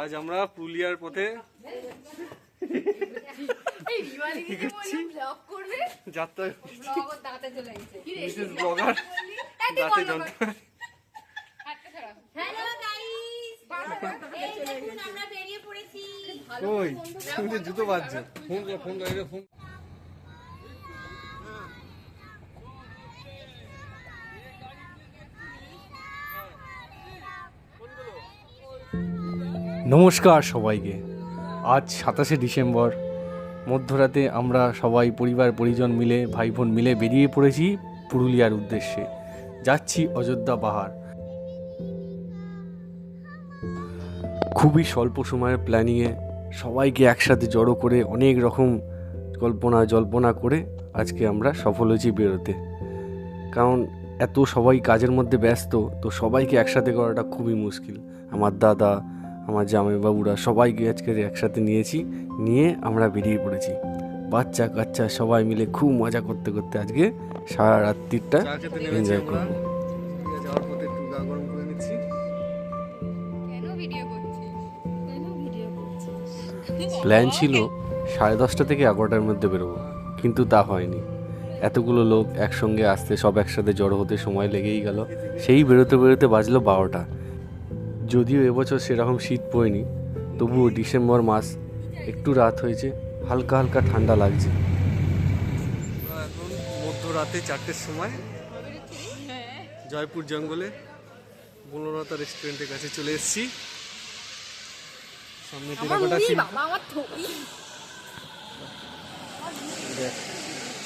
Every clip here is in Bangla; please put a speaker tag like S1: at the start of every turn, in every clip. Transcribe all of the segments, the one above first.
S1: আজ আমরা পুরুলিয়ার পথে যাত্রা ব্লগার দাঁতে যন্ত্র। ওই জুতো বাজছে, ফোন ফোন ফোন। নমস্কার সবাইকে। আজ 27শে ডিসেম্বর মধ্যরাতে আমরা সবাই পরিবার পরিজন মিলে ভাই বোন মিলে বেরিয়ে পড়েছি পুরুলিয়ার উদ্দেশ্যে। যাচ্ছি অযোধ্যা পাহাড়। খুবই স্বল্প সময়ের প্ল্যানিংয়ে সবাইকে একসাথে জড়ো করে অনেক রকম জল্পনা করে আজকে আমরা সফল হয়েছি বেরোতে। কারণ এত সবাই কাজের মধ্যে ব্যস্ত, তো সবাইকে একসাথে করাটা খুবই মুশকিল। আমার দাদা, আমার জামাইবাবুরা সবাইকে আজকে একসাথে নিয়ে আমরা বেরিয়ে পড়েছি। বাচ্চা কাচ্চা সবাই মিলে খুব মজা করতে করতে আজকে সারা রাত্রিটা এনজয় করবো। প্ল্যান ছিল 10:30 থেকে 11টার মধ্যে বেরোবো, কিন্তু তা হয়নি। এতগুলো লোক একসঙ্গে আসতে, সব একসাথে জড়ো হতে সময় লেগেই গেল। সেই বেরোতে বেরোতে বাজলো 12টা। যদিও এবছর সেরকম শীত পড়েনি, তবুও ডিসেম্বর মাস, একটু রাত হয়েছে, হালকা হালকা ঠান্ডা লাগছে। এখন মধ্যরাতে 4টের সময় জয়পুর জঙ্গলে বনলতা রেস্টুরেন্টের কাছে চলে এসেছি। সামনে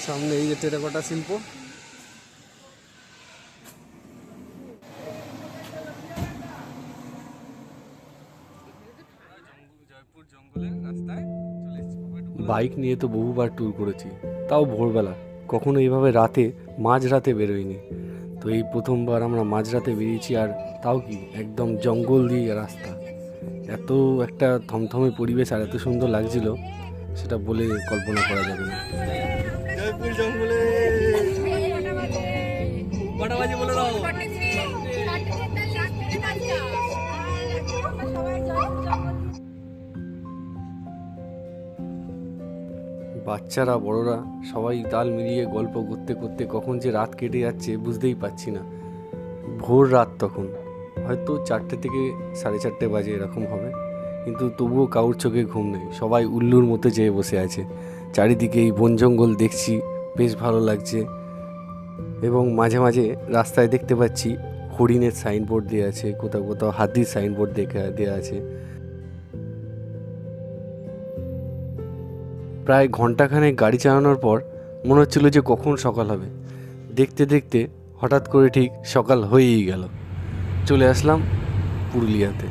S1: সামনে এই যে টেরাকোটা শিল্প। বাইক নিয়ে তো বহুবার ট্যুর করেছি, তাও ভোরবেলা, কখনো এইভাবে রাতে মাঝরাতে বেরোয়নি। তো এই প্রথমবার আমরা মাঝরাতে বেরিয়েছি, আর তাও কি একদম জঙ্গল দিয়ে রাস্তা। এত একটা থমথমে পরিবেশ আর এত সুন্দর লাগছিল, সেটা বলে কল্পনা করা যাবে না। জয়পুর জঙ্গলে কটা বাজে বলে দাও। বাচ্চারা বড়রা সবাই তাল মিলিয়ে গল্প করতে করতে কখন যে রাত কেটে যাচ্ছে বুঝতেই পারছি না। ভোর রাত তখন, হয়তো 4টে থেকে 4:30 বাজে এরকম হবে, কিন্তু তবুও কারোর চোখে ঘুম নেই। সবাই উল্লুর মতো যেয়ে বসে আছে। চারিদিকে এই বন জঙ্গল দেখছি, বেশ ভালো লাগছে। এবং মাঝে মাঝে রাস্তায় দেখতে পাচ্ছি হরিণের সাইনবোর্ড দেওয়া আছে, কোথাও কোথাও হাতির সাইনবোর্ড দেওয়া আছে। প্রায় ঘন্টাখানেক গাড়ি চালানোর পর মনে হচ্ছিল যে কখন সকাল হবে। দেখতে দেখতে হঠাৎ করে ঠিক সকাল হয়েই গেল। চলে আসলাম পুরুলিয়াতে।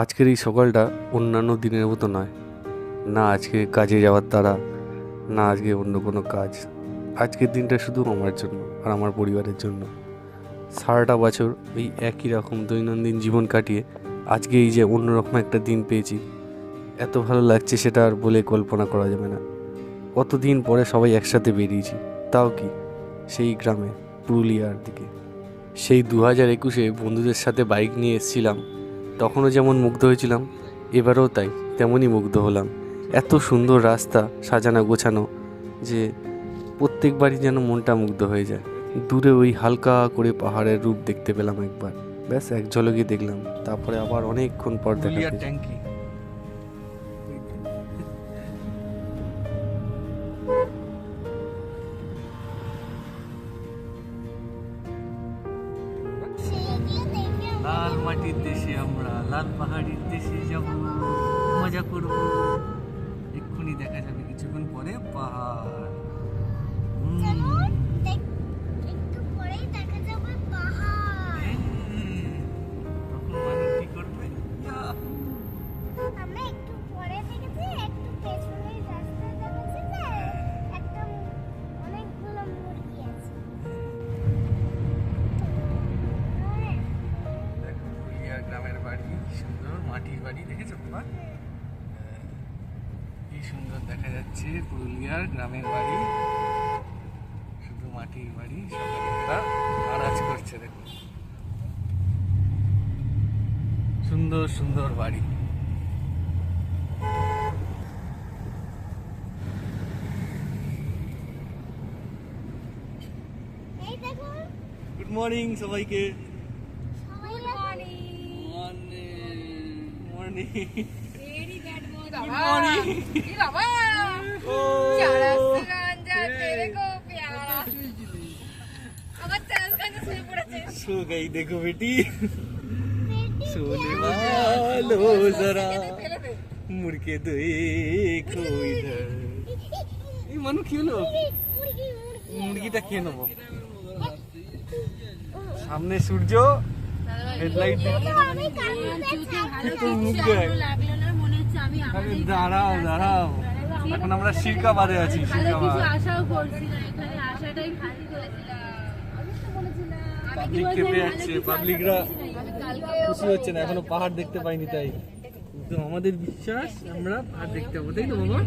S1: আজকের এই সকালটা অন্যান্য দিনের মতো নয়। না আজকে কাজে যাওয়ার তাড়া, না আজকে অন্য কোনো কাজ। আজকের দিনটা শুধু আমার জন্য আর আমার পরিবারের জন্য। সারাটা বছর এই একই রকম দৈনন্দিন জীবন কাটিয়ে আজকে এই যে অন্যরকম একটা দিন পেয়েছি, এত ভালো লাগছে সেটা আর বলে কল্পনা করা যাবে না। কতদিন পরে সবাই একসাথে বেরিয়েছি, তাও কি সেই গ্রামে, পুরুলিয়ার দিকে। সেই 2021-এ বন্ধুদের সাথে বাইক নিয়ে এসেছিলাম, তখনও যেমন মুগ্ধ হয়েছিলাম, এবারেও তাই তেমনই মুগ্ধ হলাম। এত সুন্দর রাস্তা সাজানো গোছানো যে প্রত্যেকবারই যেন মনটা মুগ্ধ হয়ে যায়। দূরে ওই হালকা করে পাহাড়ের রূপ দেখতে পেলাম একবার, ব্যাস এক ঝলকে দেখলাম। তারপরে আবার অনেকক্ষণ পর দেখা ট্যাঙ্কি। লাল মাটির দেশে আমরা, লাল পাহাড়ির দেশে যাব, মজা করব। এক্ষুনি দেখা যাবে কিছুক্ষণ পরে পাহাড়। গ্রামের বাড়ি সুন্দর। মাটির বাড়ি দেখেছো বাবা? কি সুন্দর দেখা যাচ্ছে পুরুলিয়ার গ্রামের বাড়ি, শুধু মাটির বাড়ি। সকালে আরাজ করছে দেখো, সুন্দর সুন্দর বাড়ি। গুড মর্নিং সবাইকে। মর্নিং सो गई देखो बेटी, सोने वालो जरा मुड़ के देखो इधर। এই মানু কি হলো? মুরগিটা খেয়ে নেবো। সামনে সূর্য, হেডলাইট দাঁড়াও দাঁড়াও, এখন আমরা শিরকাবাদে আছি। শিরকাবাদ পাবলিক খেপে যাচ্ছে, পাবলিকরা খুশি হচ্ছে না, এখনো পাহাড় দেখতে পাইনি। তাই কিন্তু আমাদের বিশ্বাস আমরা পাহাড় দেখতে পাবো, তাই তো বাবা?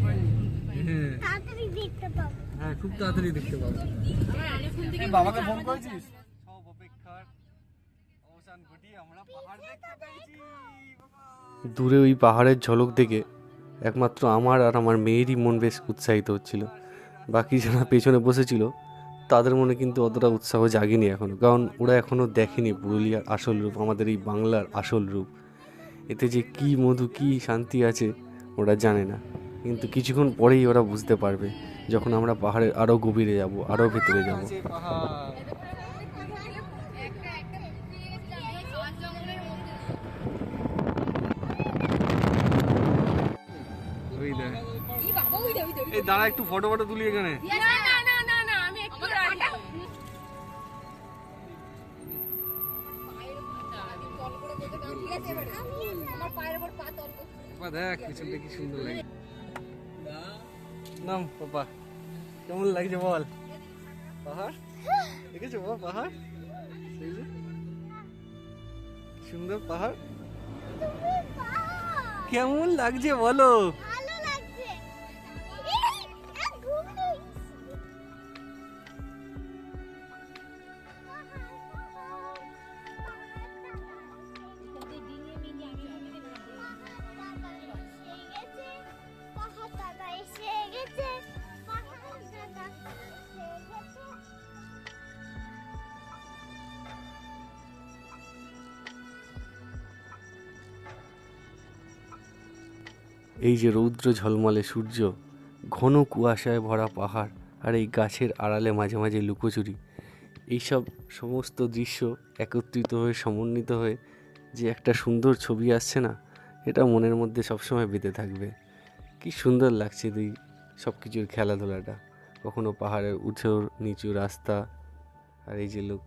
S1: হ্যাঁ, খুব তাড়াতাড়ি দেখতে পাবো। বাবাকে ফোন করেছিস? সব অপেক্ষার অবসান ঘটিয়ে আমরা পাহাড় দেখতে পেয়েছি। দূরে ওই পাহাড়ের ঝলক দেখে একমাত্র আমার আর আমার মেয়েরই মন বেশ উৎসাহিত হচ্ছিল। বাকি যারা পেছনে বসেছিল তাদের মনে কিন্তু অতটা উৎসাহ জাগেনি এখনও, কারণ ওরা এখনও দেখেনি পুরুলিয়ার আসল রূপ, আমাদের এই বাংলার আসল রূপ। এতে যে কী মধু, কী শান্তি আছে ওরা জানে না, কিন্তু কিছুক্ষণ পরেই ওরা বুঝতে পারবে, যখন আমরা পাহাড়ের আরও গভীরে যাব, আরও ভেতরে যাব। এই দাঁড়া, একটু ফটো ফটো তুলি এখানে। দেখ পিছনটা কি সুন্দর লাগে। নাম পাপা, কেমন লাগছে বল? পাহাড় দেখেছো বাবা? পাহাড় সুন্দর, পাহাড় কেমন লাগছে বলো? এই যে রৌদ্র ঝলমলে সূর্য, ঘন কুয়াশায় ভরা পাহাড়, আর এই গাছের আড়ালে মাঝে মাঝে লুকোচুরি, এইসব সমস্ত দৃশ্য একত্রিত হয়ে সমন্বিত হয়ে যে একটা সুন্দর ছবি আসছে না, এটা মনের মধ্যে সবসময় বেঁধে থাকবে। কি সুন্দর লাগছে এই সব কিছুর খেলাধুলাটা, কখনো পাহাড়ের উঁচু নিচু রাস্তা, আর এই যে লোক।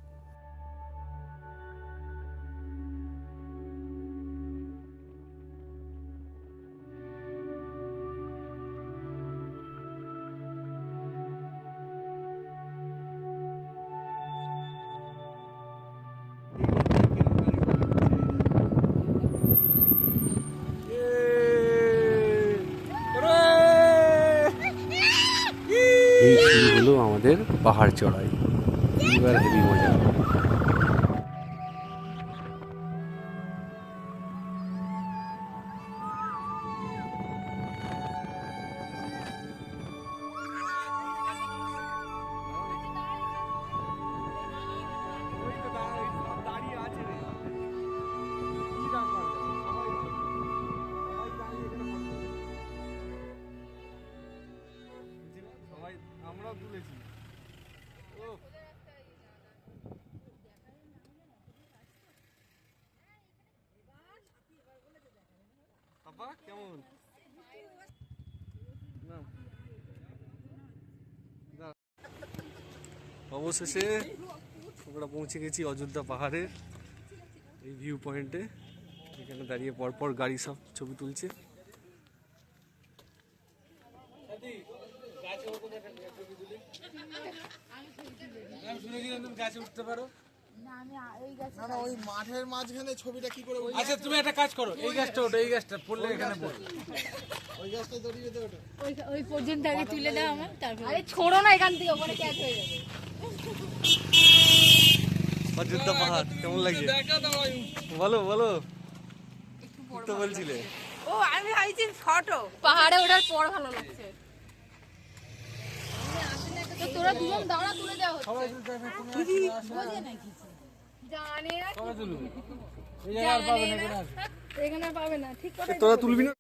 S1: এই শুরু হলো আমাদের পাহাড় চড়াই, এবার হেভি মজা। আমরাও তুলেছি। পাপা কেমন? অবশেষে আমরা পৌঁছে গেছি অযোধ্যা পাহাড়ের এই ভিউ পয়েন্টে। এখানে দাঁড়িয়ে পরপর গাড়ি সব ছবি তুলছে। গাছে উঠতে পারো।
S2: না না ওই মাঠের মাঝখানে ছবিটা কি করে
S3: আচ্ছা তুমি একটা কাজ করো, এই গাছটা ওটা, এই গাছটা পড়লে এখানে পড়ো।
S2: ওই গাছটা দড়িয়ে দে ওটা
S4: ওই পর্যন্ত আগে তুলে দাও আমার, তারপর আরে ছোড়ো না এখান থেকে, ওখানে ক্যাচ হয়ে যাবে।
S1: অযোধ্যা পাহাড় কেমন লাগছে বলো বলো, তো বলছিলে
S4: ও আমি ভাবছি ফটো পাহাড়ে ওঠার পর ভালো লাগছে। তো তোরা দুজন দাঁড়া, তুলে দেওয়া হচ্ছে। বোঝে না কিছু, জানে না
S3: সবাই তুলুন, এই জায়গায় আর পাবে না, এখানে আসবে।
S4: এখানে আর পাবে না, ঠিক কথা।
S1: তোরা তুলবি না।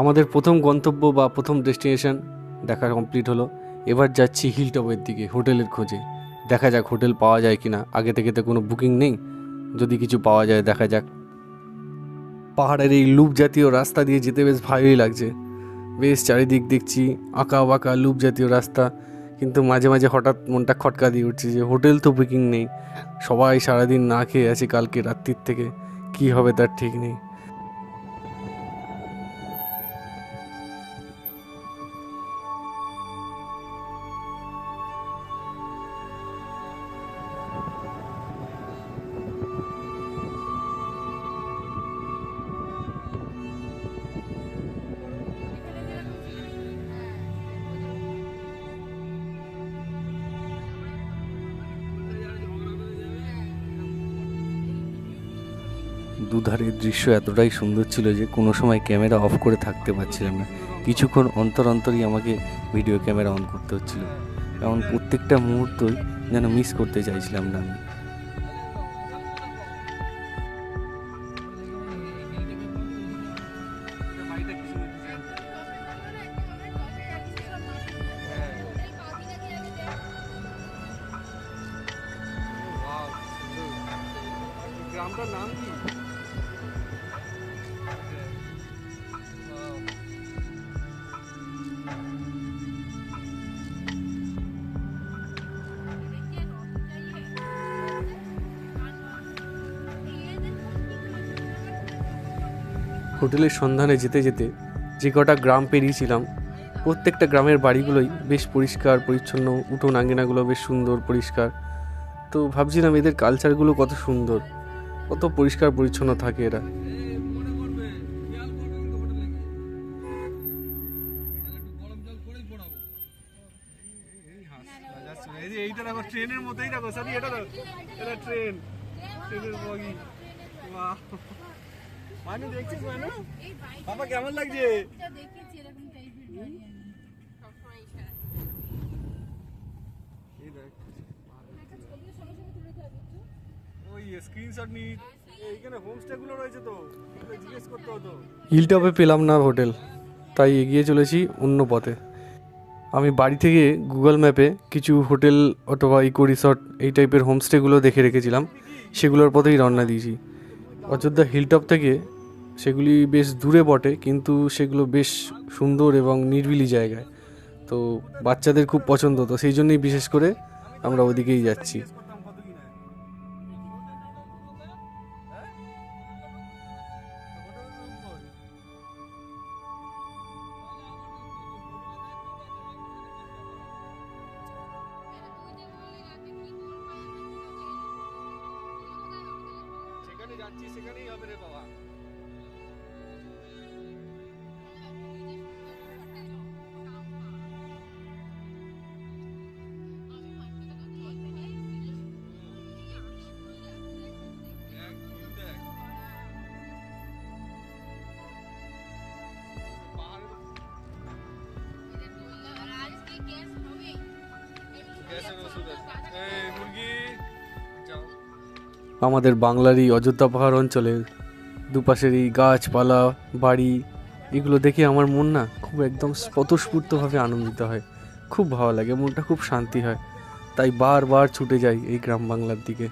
S1: আমাদের প্রথম গন্তব্য বা প্রথম ডেস্টিনেশন দেখা কমপ্লিট হলো। এবার যাচ্ছি হিল টপের দিকে হোটেলের খোঁজে। দেখা যাক হোটেল পাওয়া যায় কিনা, আগে থেকে তো কোনো বুকিং নেই, যদি কিছু পাওয়া যায় দেখা যাক। পাহাড়ের এই লুপ জাতীয় রাস্তা দিয়ে যেতে বেশ ভালোই লাগছে। বেশ চারিদিক দেখছি আঁকা বাঁকা লুপ জাতীয় রাস্তা, কিন্তু মাঝে মাঝে হঠাৎ মনটা খটকা দিয়ে উঠছে যে হোটেল তো বুকিং নেই, সবাই সারাদিন না খেয়ে আছে কালকে রাত্রির থেকে, কি হবে তার ঠিক নেই। দুধারের দৃশ্য এতটাই সুন্দর ছিল যে কোনো সময় ক্যামেরা অফ করে থাকতে পারছিলাম না, কিছুক্ষণ অন্তর অন্তরই আমাকে ভিডিও ক্যামেরা অন করতে হচ্ছিল, কারণ প্রত্যেকটা মুহূর্তই যেন মিস করতে চাইছিলাম না আমি। গ্রামটার নাম কি? হোটেলের সন্ধানে যেতে যেতে যে কটা গ্রাম পেরিয়েছিলাম, প্রত্যেকটা গ্রামের বাড়িগুলোই বেশ পরিষ্কার পরিচ্ছন্ন, উঠোন আঙ্গিনাগুলো বেশ সুন্দর পরিষ্কার। তো ভাবছিলাম এদের কালচারগুলো কত সুন্দর, কত পরিষ্কার পরিচ্ছন্ন থাকে এরা। এইটা দেখো ট্রেনের মতোই, দেখো সাথী, এটা দেখো, এটা ট্রেন, ট্রেনের বগি। বাহ, মানু দেখছিস মানু? বাবা কেমন লাগছে?
S4: দেখেছি এরকম টাইপের গাড়ি আমি সবসময় ইচ্ছা।
S1: এই দেখ,
S4: একটা ছবি সঙ্গে সঙ্গে তুলে দিতে হবে একটু।
S1: ওই স্ক্রিনশট নি, এইখানে হোমস্টে গুলো রয়েছে তো, জিজ্ঞেস করতে হতো। হিল টপে পেলাম না হোটেল, তাই এগিয়ে চলেছি অন্য পথে। আমি বাড়ি থেকে গুগল ম্যাপে কিছু হোটেল অথবা ইকো রিসর্ট এই টাইপের হোমস্টেগুলো দেখে রেখেছিলাম, সেগুলোর পথেই রওনা দিয়েছি। অযোধ্যা হিলটপ থেকে সেগুলি বেশ দূরে বটে, কিন্তু সেগুলো বেশ সুন্দর এবং নিরিবিলি জায়গায়, তো বাচ্চাদের খুব পছন্দ, তো সেই জন্যই বিশেষ করে আমরা ওদিকেই যাচ্ছি। সেখানে যাচ্ছি, সেখানেই হবে রে বাবা। আমাদের বাংলারই অযোধ্যা পাহাড় অঞ্চলের দুপাশের এই গাছপালা বাড়ি, এগুলো দেখে আমার মন না খুব একদম স্বতঃস্ফূর্তভাবে আনন্দিত হয়, খুব ভালো লাগে, মনটা খুব শান্তি হয়, তাই বারবার ছুটে যাই এই গ্রাম বাংলার দিকে।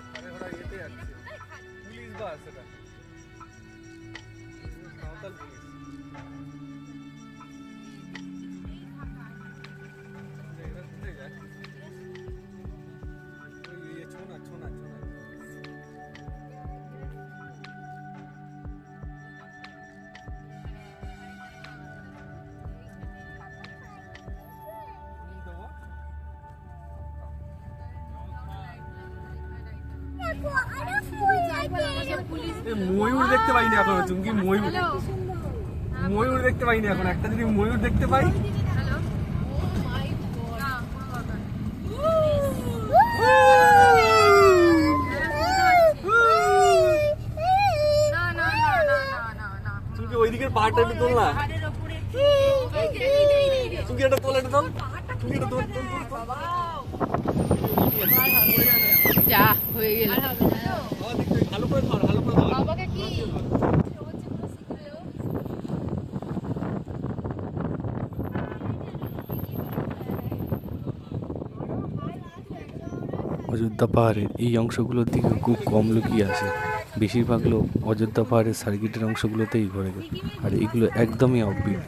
S1: ময়ূর দেখতে পাইনি এখনো, তুমি কি ময়ূর দেখতে পাইনি এখন, একটা যদি ময়ূর দেখতে পাই। তুমি কি ওই দিকের পাহাড়টা একটু তোল না, তুমি একটা তোল, একটা তোল, তুমি একটা তোল।
S4: যা হয়ে গেল।
S1: ভালো করে ধর, ভালো করে ধর।
S4: বাবাকে কি
S1: অযোধ্যা পাহাড়ের এই অংশগুলোর দিকে খুব কম লোকই আসে, বেশিরভাগ লোক অযোধ্যা পাহাড়ের সার্কিটের অংশগুলোতেই ঘোরে, আর এগুলো একদমই অফবিট।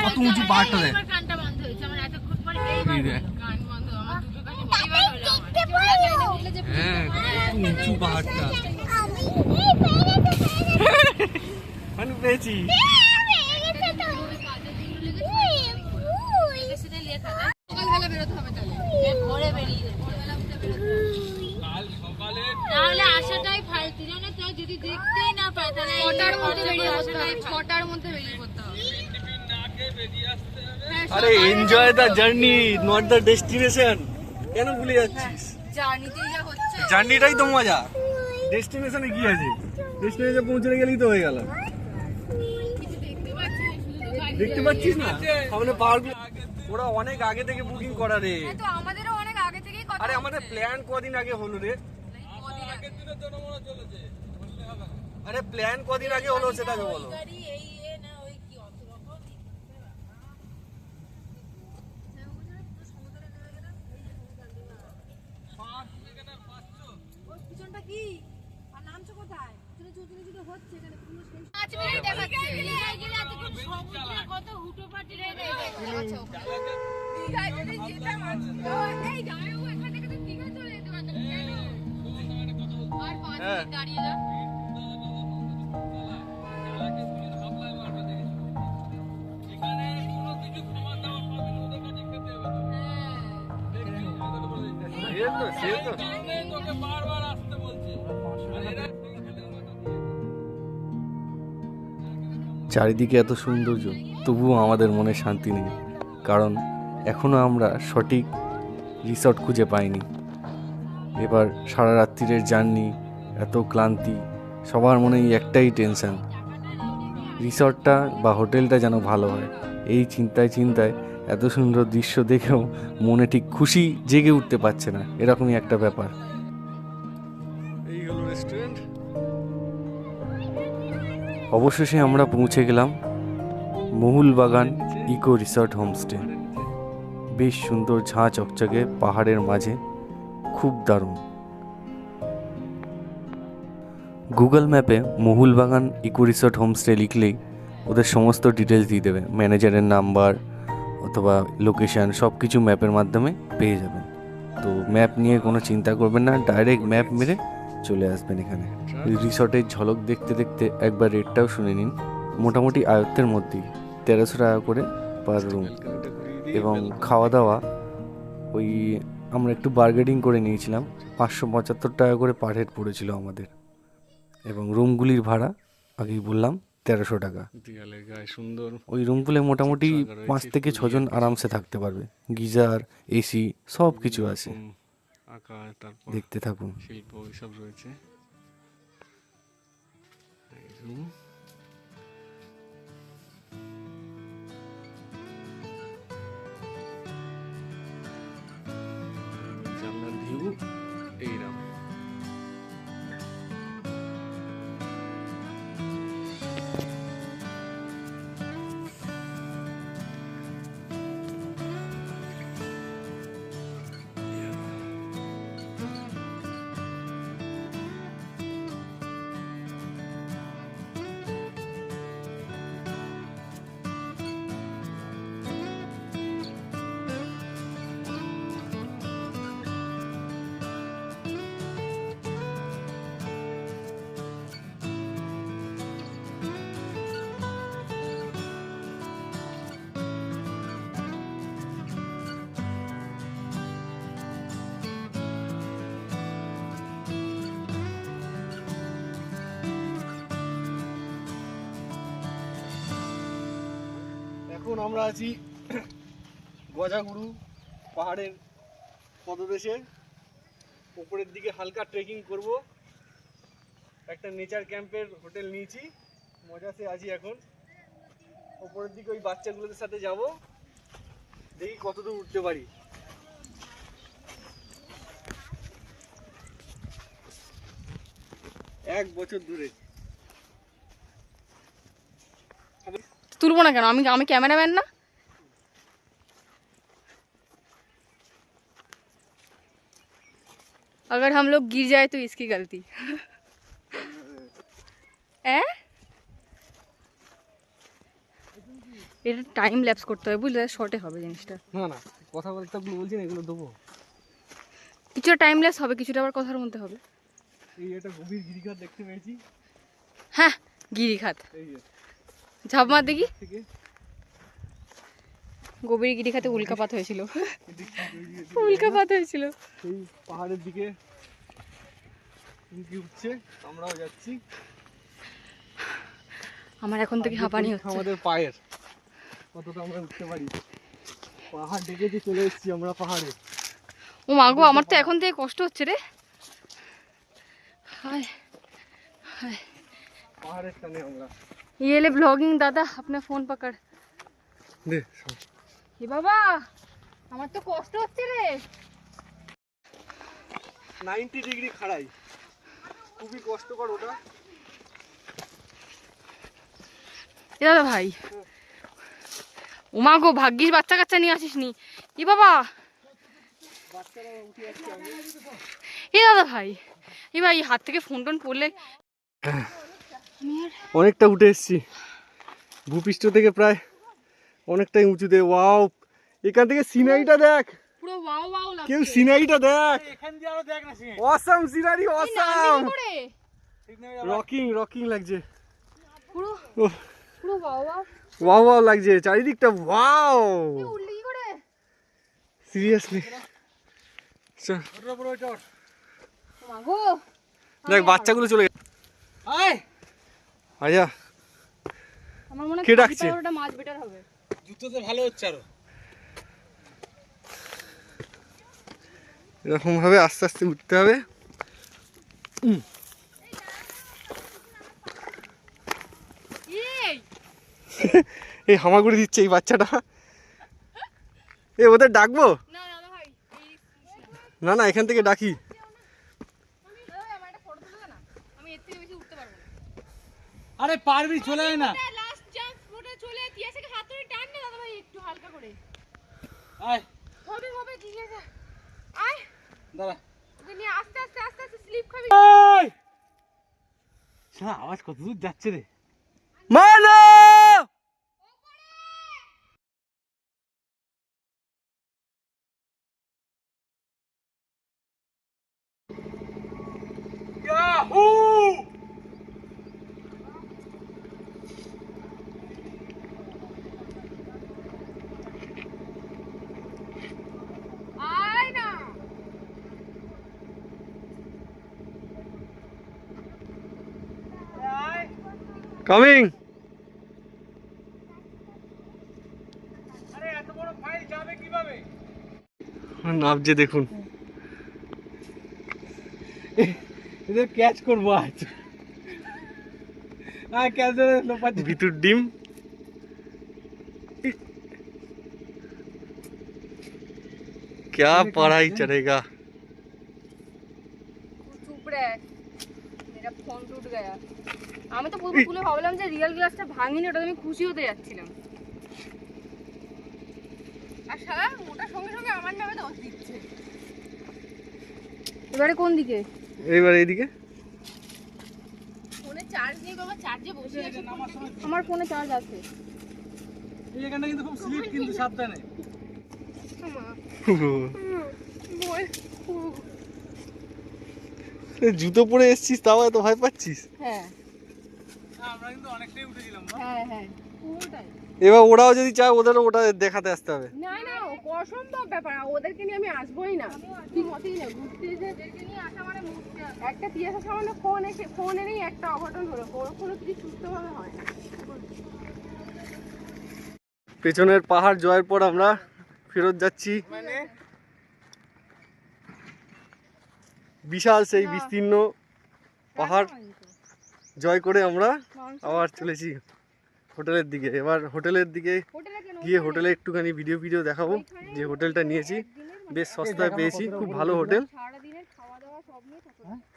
S1: কত উঁচু পাহাড়টা দেখ,
S4: কানটা বন্ধ হয়েছে আমার এতক্ষণ পরে এইবার কান বন্ধ, আমার দুটো কান এইবার হলো আমার।
S1: উঁচু পাহাড়টা আমি পেয়েছি।
S4: সকালবেলা বেরোতে হবে তাহলে, ভোরে বেরিয়ে ভোরবেলা উঠে বেরোতে হবে। তাহলে আসাটাই ফালতু, জানো তো, যদি দেখতেই না পায় তাহলে 6টার মধ্যে বেরিয়ে পড়তে হবে, 6টার মধ্যে বেরিয়ে পড়তে হবে।
S1: আরে enjoy the journey not the destination, কেন ভুলে যাচ্ছিস?
S4: জার্নিতেই যা হচ্ছে,
S1: জার্নিটাই তো মজা, ডেস্টিনেশনে কি আছে? ডেস্টিনেশনে পৌঁছে গেলেই তো হয়ে গেল।
S4: কিছু দেখতে পাচ্ছি না, শুধু তো গাড়ি।
S1: দেখতে পাচ্ছিস না সামনে পাহাড়গুলো, ওরা অনেক আগে থেকে বুকিং করা রে।
S4: হ্যাঁ, তো আমাদেরও অনেক আগে থেকেই কথা।
S1: আরে আমাদের প্ল্যান কদিন আগে হলো রে, আরে প্ল্যান কদিন আগে হলো সেটাকে বলো।
S4: গাড়ি এই না ওই কি অত রকম পিছনটা কি আর নামছো কোথায়? পিছনে চুচুনি হচ্ছে এখানে পুরো সেই 5 মিনিট দেখাচ্ছে। গেলে এতক্ষণ সমুদ্রে কত হুটোপাটি রে রে। আচ্ছা ওখানে দীঘায় যদি যেতাম তো এই যাও এখান থেকে তো দীঘা চলে যেতে পারতাম, কেন আর 5 মিনিট দাঁড়িয়ে যা।
S1: চারিদিকে এত সৌন্দর্য, তবুও আমাদের মনে শান্তি নেই, কারণ এখনো আমরা সঠিক রিসর্ট খুঁজে পাইনি। এবার সারা রাত্রিরের জার্নি, এত ক্লান্তি, সবার মনেই একটাই টেনশন, রিসর্টটা বা হোটেলটা যেন ভালো হয়। এই চিন্তায় এত সুন্দর দৃশ্য দেখেও মনে ঠিক খুশি জেগে উঠতে পারছে না, এরকমই একটা ব্যাপার। এই হলো রেস্টুরেন্ট। অবশেষে আমরা পৌঁছে গেলাম মহুলবাগান ইকো রিসর্ট হোমস্টে। বেশ সুন্দর ঝাঁ চকচকে পাহাড়ের মাঝে, খুব দারুণ। গুগল ম্যাপে মহুলবাগান ইকো রিসর্ট হোমস্টে লিখলেই ওদের সমস্ত ডিটেলস দিয়ে দেবে, ম্যানেজারের নাম্বার অথবা লোকেশান, সব কিছু ম্যাপের মাধ্যমে পেয়ে যাবেন। তো ম্যাপ নিয়ে কোনো চিন্তা করবেন না, ডাইরেক্ট ম্যাপ মেরে চলে আসবেন এখানে। রিসর্টের ঝলক দেখতে দেখতে একবার রেটটাও শুনে নিন। মোটামুটি আয়ত্তের মধ্যেই, 1300 টাকা করে পার রুম, এবং খাওয়া দাওয়া ওই আমরা একটু বার্গেনিং করে নিয়েছিলাম, 575 টাকা করে পার হেড পড়েছিল আমাদের। এবং রুমগুলির ভাড়া আগেই বললাম 1300 টাকা। সুন্দর ওই রুমগুলো মোটামুটি 5 থেকে 6 জন আরামসে থাকতে পারবে, গিজার, এসি সব কিছু আছে। দেখতে থাকুন। শিল্প সব রয়েছে। জানলার ভিউ এইরকম।
S5: এখন আমরা আছি গজাগুরু পাহাড়ের পদদেশে। উপরের দিকে হালকা ট্রেকিং করব। একটা নেচার ক্যাম্পের হোটেল নিয়েছি, মজাতে আছি এখন। উপরের দিকে ওই বাচ্চাগুলোদের সাথে যাব, দেখি কতদূর উঠতে পারি। এক বছর দূরে।
S6: তুলবো না কেন? আমি ক্যামেরাম্যান না? अगर हम लोग गिर जाए तो इसकी गलती है। এটা টাইম ল্যাপস করতে হবে, বুঝলে? শর্টে হবে জিনিসটা।
S5: না না, কথা বলতে বলছি না, এগুলো দেবো।
S6: কিছুটা টাইম ল্যাপস হবে, কিছুটা আবার কথার মধ্যে হবে।
S5: এই একটা গভীর গিরিখাত দেখতে পেয়েছি।
S6: হ্যাঁ, গিরিখাত।
S5: এই যে
S6: ঝাপ মার দেখি।
S5: থেকে
S6: গভীর গিরিখাতে উল্কাপাত হয়েছিল। উল্কাপাত হয়েছিল।
S5: সেই পাহাড়ের দিকে উঁকি উঠছে, আমরাও যাচ্ছি।
S6: আমার এখন থেকে হাঁপানি হচ্ছে।
S5: আমাদের পায়ের কতটা আমরা উঠতে পারি। পাহাড় ডেকেছি, চলে এসেছি আমরা পাহাড়ে।
S6: ও মা গো, আমার তো এখন থেকে কষ্ট হচ্ছে রে। हाय हाय,
S5: পাহাড়ের টানে আমরা।
S6: ये ले ब्लॉगिंग दादा, अपना फोन पकड़।
S5: দে
S6: এ বাবা, আমার তো কষ্ট হচ্ছে রে।
S5: 90 ডিগ্রি খাড়াই, খুবই কষ্টকর ওটা।
S6: এ দাদা ভাই, ও মা গো, ভাগ্যিস বাচ্চা কাচ্চা নিয়ে আসিস নি। এ বাবা, এ দাদা ভাই, এ ভাই, হাত থেকে ফোন টোন পড়লে।
S5: অনেকটা উঠে এসেছি ভূপৃষ্ঠ থেকে, প্রায় অনেকটাই উঁচুতে। ওয়াও, এখান থেকে সিনারিটা দেখ।
S6: পুরো ওয়াও ওয়াও লাগছে।
S5: কেউ সিনারিটা দেখ।
S3: এখান দিয়ে আরো দেখ না সিং।
S5: Awesome scenery, awesome.
S6: ঠিক না?
S5: রকিং লাগছে।
S6: পুরো
S5: ওহ,
S6: পুরো ওয়াও ওয়াও।
S5: ওয়াও লাগছে চারিদিকটা। ওয়াও,
S6: এ উল্লি কি করে?
S5: সিরিয়াসলি।
S3: ওটা পুরো ওটা।
S6: ও মা গো,
S5: দেখ বাচ্চাগুলো চলে গেছে।
S3: আয়,
S5: আচ্ছা,
S6: আমার মনে হয়
S5: কে ডাকছে?
S6: ওটা মাছ বেটার হবে।
S3: জুতোতে ভালো হচ্ছে আরো।
S5: এরকম ভাবে আস্তে আস্তে উঠতে হবে।
S6: এই
S5: এই হামাগুড়ি দিচ্ছে এই বাচ্চাটা। এ ওদের ডাকবো?
S6: না দাদা ভাই,
S5: না না, এখান থেকে ডাকি।
S6: দাদা ভাই, আমার একটা ফটো তুলে দে না। আমি এর থেকে বেশি উঠতে পারবো না।
S3: আরে পারবি, চলে আয় না।
S6: লাস্ট জাম্প ফটো চলে তিয়াসকে হাত ধরে টান না দাদা ভাই, একটু হালকা করে।
S3: আয়
S6: হবে হবে, ঠিক আছে। আয়,
S3: দাঁড়া।
S6: ওকে নিয়ে আস্তে আস্তে আস্তে আস্তে স্লিপ খাবি।
S3: আয়, শালা আওয়াজ কত দূর যাচ্ছে রে।
S5: মানো
S3: ইয়াহু!
S6: আয় না।
S5: কামিং।
S3: আরে এত বড় ফাইল যাবে কিভাবে?
S5: নামছে দেখুন।
S3: এদের ক্যাচ করবো আজ। আয় ক্যাচ ধরে লোপাচ্ছি।
S5: ভিতর ডিম। क्या पढ़ाई चलेगा।
S6: চুপ রে, মেরা ফোন টুট গয়া। আমি তো পুরো খুলে ভাবলাম যে রিয়েল গ্লাসটা ভাঙিনি, ওটা আমি খুশি হতে যাচ্ছিলাম। আর শালা ওটা সঙ্গে সঙ্গে আমার নামে দোষ দিচ্ছে। এবারে কোন দিকে?
S5: এইবার এইদিকে।
S6: ফোনে চার্জ নেই বাবা, চার্জে বসে আছে। আমার ফোনে চার্জ আছে।
S3: এই এখানটা কিন্তু খুব স্লিপ, কিন্তু সাবধানে।
S5: জুতো পরে এসছিস, তাও এত ভয় পাচ্ছিস?
S6: হ্যাঁ
S3: আমরা কিন্তু অনেকটাই উঠেছিলাম।
S6: হ্যাঁ হ্যাঁ, পুরোটাই।
S5: এবার ওরাও যদি চায়, ওদেরও ওটা দেখাতে আসতে হবে।
S6: না না, অসম্ভব ব্যাপার। ওদেরকে নিয়ে আমি আসবোই না, ঠিক মতেই না। ঘুরতে এসে ওদেরকে নিয়ে আসা মানে মুখতে একটা তিয়াসা সামান্য ফোন এনেই একটা অঘটন হলো। কোনো কিছু সুস্থভাবে হয় না।
S5: পেছনের পাহাড় জয়ের পর আমরা ফেরত যাচ্ছি বিশাল সেই বিস্তীর্ণ পাহাড় জয় করে আমরা আবার চলেছি হোটেলের দিকে। এবার হোটেলের দিকে গিয়ে হোটেলে একটুখানি ভিডিও দেখাবো যে হোটেলটা নিয়েছি, বেশ সস্তায় পেয়েছি, খুব ভালো হোটেল,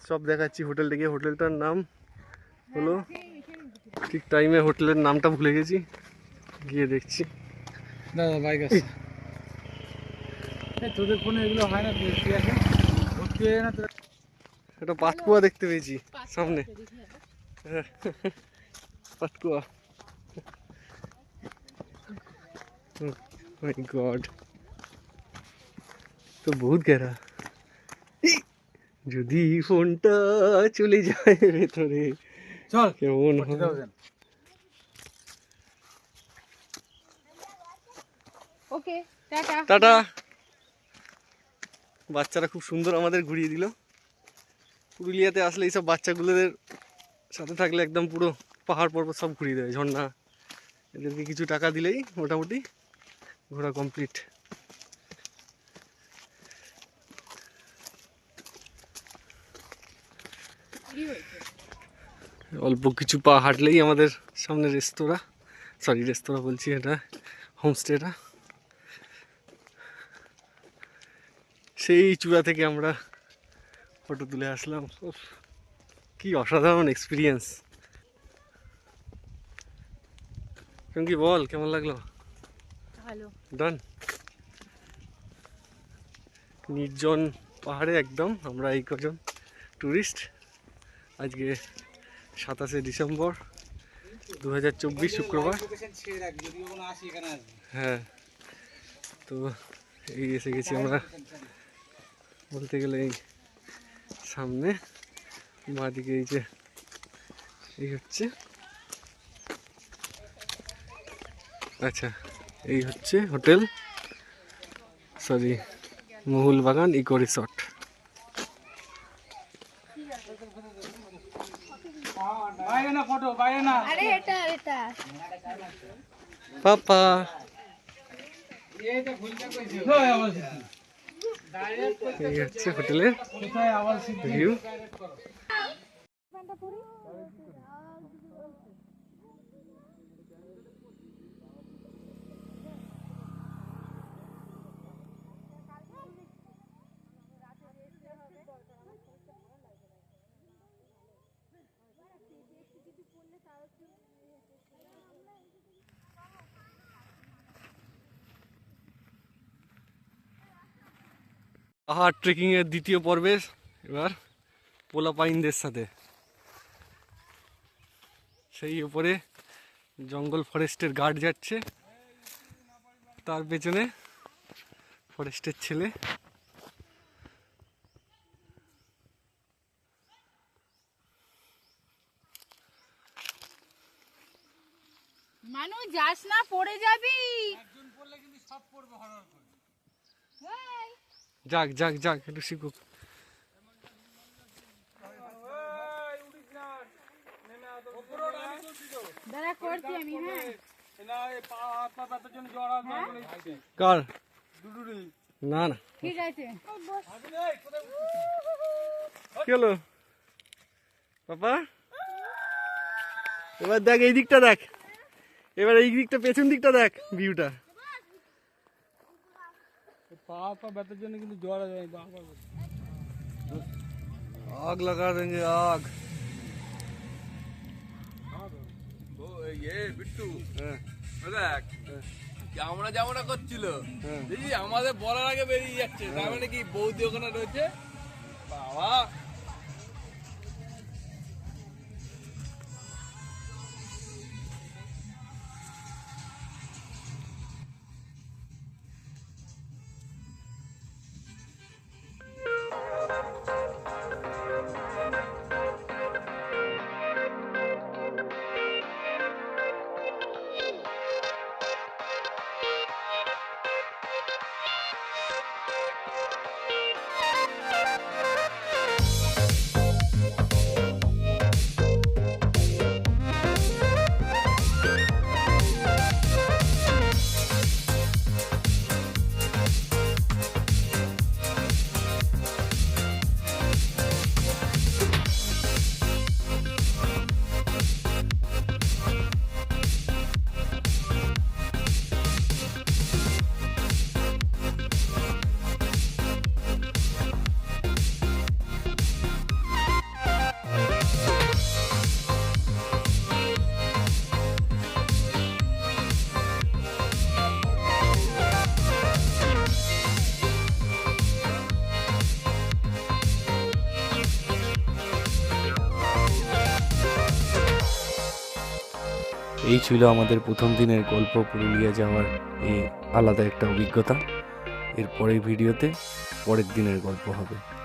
S5: সব দেখাচ্ছি হোটেলটা গিয়ে। হোটেলটার নাম হলো, ঠিক টাইমে হোটেলের নামটা ভুলে গেছি, গিয়ে দেখছি।
S3: দাদা বাইক আছে তোদের ফোনে এগুলো হয় না, ভর্তি আছে ভর্তি হয়ে না তোরা।
S5: একটা পাতকুয়া দেখতে পেয়েছি সামনে, পাতকুয়া। মাই গড, তো বহুত গেরা। যদি ফোনটা চলে যায় ভেতরে
S3: চল
S5: কেমন হবে?
S6: ওকে, টাটা।
S5: টাটা। বাচ্চারা খুব সুন্দর আমাদের ঘুরিয়ে দিল। পুরুলিয়াতে আসলে এইসব বাচ্চাগুলোদের সাথে থাকলে একদম পুরো পাহাড় পর্বত সব ঘুরিয়ে দেয়, ঝর্ণা। এদেরকে কিছু টাকা দিলেই মোটামুটি ঘোরা কমপ্লিট। অল্প কিছু পা হাঁটলেই আমাদের সামনে রেস্তোরাঁ বলছি, এটা হোমস্টেটা। সেই চূড়া থেকে আমরা ফটো তুলে আসলাম। উফ, কি অসাধারণ এক্সপিরিয়েন্স। কি বল, কেমন লাগলো?
S6: ভালো।
S5: ডান। নির্জন পাহাড়ে একদম আমরা এই কজন ট্যুরিস্ট। আজকে 27শে ডিসেম্বর 2024 শুক্রবার। হ্যাঁ, তো এই এসে গেছি আমরা বলতে গেলে এই সামনে বাঁদিকে। এই যে এই হচ্ছে, আচ্ছা এই হচ্ছে হোটেল, সরি মহুল বাগান ইকো রিসর্ট।
S3: বাইরে না ফটো, বাইরে না।
S4: আরে এটা
S5: পাপা
S3: কোথায় আওয়াজ
S5: এই হচ্ছে হোটেলের
S3: কোথায় আওয়াজ
S5: ভিউ। পাহাড় ট্রেকিং এর দ্বিতীয় পর্বে এবার পোলাপাইনদের সাথে। সেই উপরে জঙ্গল ফরেস্টের গার্ড যাচ্ছে, তার পেছনে ফরেস্টের ছেলে।
S4: মানু যাস না, পড়ে যাবি।
S5: যাক যাক যাক, একটু শিখুক।
S4: দাঁড়া করছি আমি।
S5: কার? না না,
S4: ঠিক আছে।
S5: কি হলো পাপা? এবার দেখ এই দিকটা, দেখ এবার এই দিকটা, পেছন দিকটা দেখ ভিউটা।
S3: পা ব্যথার জন্য কিন্তু জ্বর যায়।
S5: आग लगा देंगे आग।
S7: বিট্টু দেখ আমরা যাবো না করছিল, দেখি আমাদের বলার আগে বেরিয়ে যাচ্ছে। তার মানে কি বৌদি ওখানে রয়েছে বাবা।
S1: এই ছিল আমাদের প্রথম দিনের গল্প, পুরুলিয়া যাওয়ার আলাদা একটা অভিজ্ঞতা। এর পরের ভিডিওতে পরের দিনের গল্প হবে।